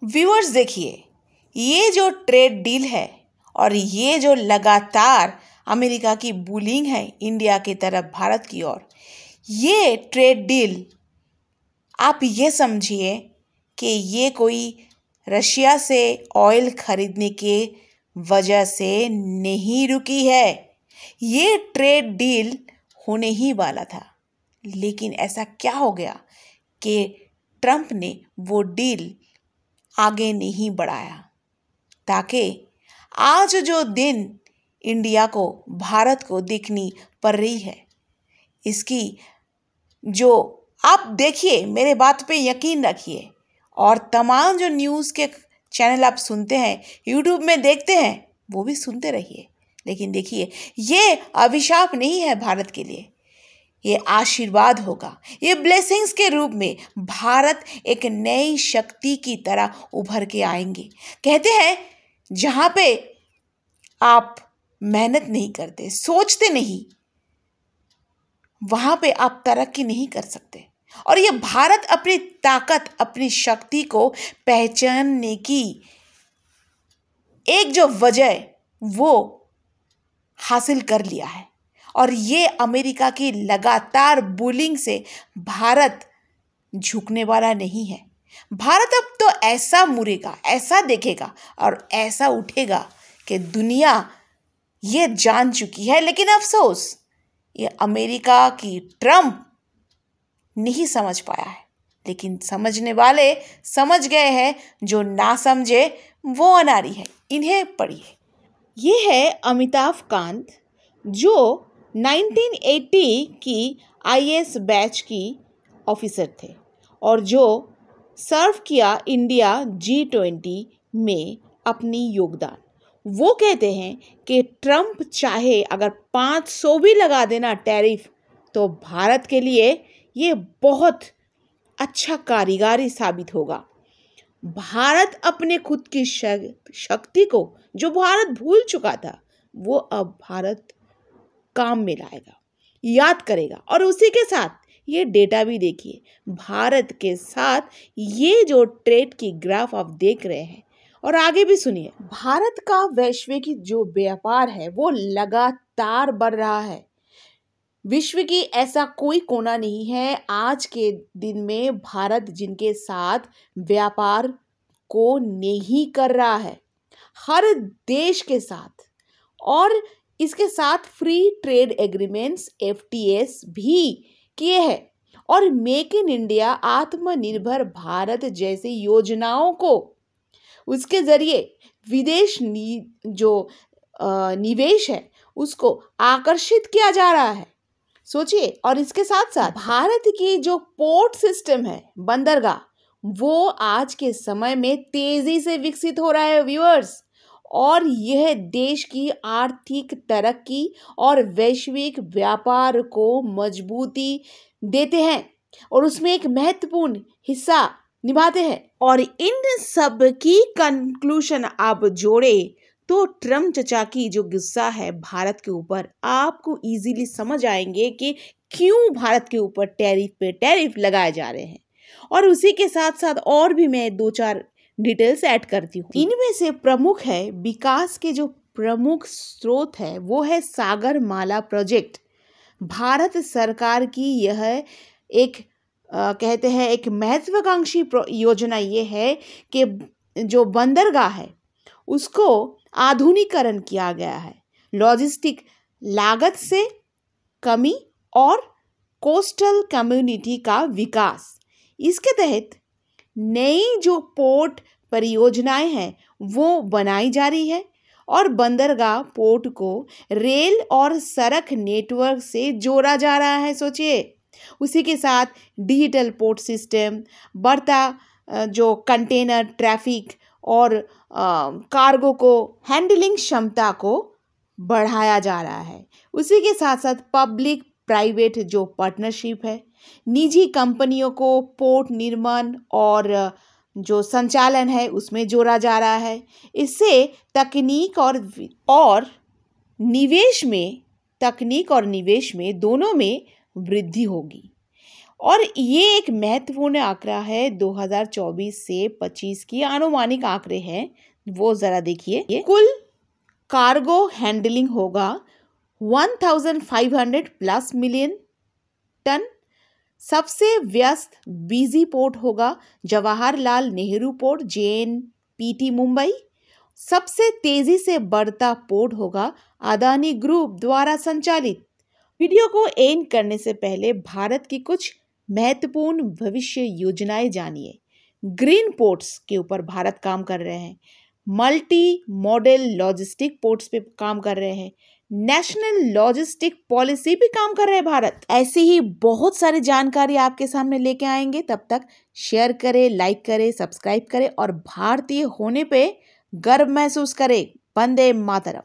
Viewers देखिए, ये जो ट्रेड डील है और ये जो लगातार अमेरिका की बुलिंग है इंडिया की तरफ, भारत की ओर, ये ट्रेड डील आप ये समझिए कि ये कोई रशिया से ऑयल खरीदने के वजह से नहीं रुकी है। ये ट्रेड डील होने ही वाला था, लेकिन ऐसा क्या हो गया कि ट्रंप ने वो डील आगे नहीं बढ़ाया, ताकि आज जो दिन इंडिया को, भारत को दिखनी पड़ रही है, इसकी जो आप देखिए, मेरे बात पे यकीन रखिए, और तमाम जो न्यूज़ के चैनल आप सुनते हैं, यूट्यूब में देखते हैं, वो भी सुनते रहिए। लेकिन देखिए, ये अभिशाप नहीं है भारत के लिए, ये आशीर्वाद होगा। ये ब्लेसिंग्स के रूप में भारत एक नई शक्ति की तरह उभर के आएंगे। कहते हैं, जहाँ पे आप मेहनत नहीं करते, सोचते नहीं, वहाँ पे आप तरक्की नहीं कर सकते। और ये भारत अपनी ताकत, अपनी शक्ति को पहचानने की एक जो वजह वो हासिल कर लिया है। और ये अमेरिका की लगातार बुलिंग से भारत झुकने वाला नहीं है। भारत अब तो ऐसा मुड़ेगा, ऐसा देखेगा और ऐसा उठेगा कि दुनिया ये जान चुकी है। लेकिन अफसोस, ये अमेरिका की ट्रंप नहीं समझ पाया है। लेकिन समझने वाले समझ गए हैं, जो ना समझे वो अनाड़ी है। इन्हें पढ़िए। ये है अमिताभ कांत, जो 1980 की आईएएस बैच की ऑफिसर थे और जो सर्व किया इंडिया G20 में अपनी योगदान। वो कहते हैं कि ट्रंप चाहे अगर 500 भी लगा देना टैरिफ, तो भारत के लिए ये बहुत अच्छा कारीगरी साबित होगा। भारत अपने खुद की शक्ति को, जो भारत भूल चुका था, वो अब भारत काम में लाएगा, याद करेगा। और उसी के साथ ये डेटा भी देखिए, भारत के साथ ये जो ट्रेड की ग्राफ आप देख रहे हैं, और आगे भी सुनिए, भारत का वैश्विक जो व्यापार है वो लगातार बढ़ रहा है। विश्व की ऐसा कोई कोना नहीं है आज के दिन में भारत जिनके साथ व्यापार को नहीं कर रहा है, हर देश के साथ। और इसके साथ फ्री ट्रेड एग्रीमेंट्स FTAs भी किए हैं। और मेक इन इंडिया, आत्मनिर्भर भारत जैसी योजनाओं को, उसके जरिए विदेश जो निवेश है उसको आकर्षित किया जा रहा है। सोचिए। और इसके साथ साथ भारत की जो पोर्ट सिस्टम है, बंदरगाह, वो आज के समय में तेजी से विकसित हो रहा है व्यूअर्स। और यह देश की आर्थिक तरक्की और वैश्विक व्यापार को मजबूती देते हैं और उसमें एक महत्वपूर्ण हिस्सा निभाते हैं। और इन सब की कंक्लूजन आप जोड़े तो ट्रम्प चचा की जो गुस्सा है भारत के ऊपर, आपको इजीली समझ आएंगे कि क्यों भारत के ऊपर टैरिफ पे टैरिफ लगाए जा रहे हैं। और उसी के साथ साथ और भी मैं 2-4 डिटेल्स ऐड करती हूँ। इनमें से प्रमुख है, विकास के जो प्रमुख स्रोत है वो है सागरमाला प्रोजेक्ट। भारत सरकार की यह एक कहते हैं एक महत्वाकांक्षी योजना ये है कि जो बंदरगाह है उसको आधुनिकीकरण किया गया है, लॉजिस्टिक लागत से कमी और कोस्टल कम्युनिटी का विकास। इसके तहत नई जो पोर्ट परियोजनाएं हैं वो बनाई जा रही है और बंदरगाह पोर्ट को रेल और सड़क नेटवर्क से जोड़ा जा रहा है। सोचिए। उसी के साथ डिजिटल पोर्ट सिस्टम, बढ़ता जो कंटेनर ट्रैफिक और कार्गो को हैंडलिंग क्षमता को बढ़ाया जा रहा है। उसी के साथ साथ पब्लिक प्राइवेट जो पार्टनरशिप है, निजी कंपनियों को पोर्ट निर्माण और जो संचालन है उसमें जोड़ा जा रहा है। इससे तकनीक और निवेश में दोनों में वृद्धि होगी। और ये एक महत्वपूर्ण आंकड़ा है 2024 से 25 की अनुमानिक आंकड़े हैं, वो जरा देखिए। कुल कार्गो हैंडलिंग होगा 1500 प्लस मिलियन टन। सबसे व्यस्त बिजी पोर्ट होगा जवाहरलाल नेहरू पोर्ट JNPT मुंबई। सबसे तेजी से बढ़ता पोर्ट होगा अदानी ग्रुप द्वारा संचालित। वीडियो को एंड करने से पहले भारत की कुछ महत्वपूर्ण भविष्य योजनाएं जानिए। ग्रीन पोर्ट्स के ऊपर भारत काम कर रहे हैं, मल्टी मॉडल लॉजिस्टिक पोर्ट्स पे काम कर रहे हैं, नेशनल लॉजिस्टिक पॉलिसी पे काम कर रहे हैं भारत। ऐसे ही बहुत सारी जानकारी आपके सामने लेके आएंगे। तब तक शेयर करें, लाइक करें, सब्सक्राइब करें और भारतीय होने पे गर्व महसूस करें। वंदे मातरम।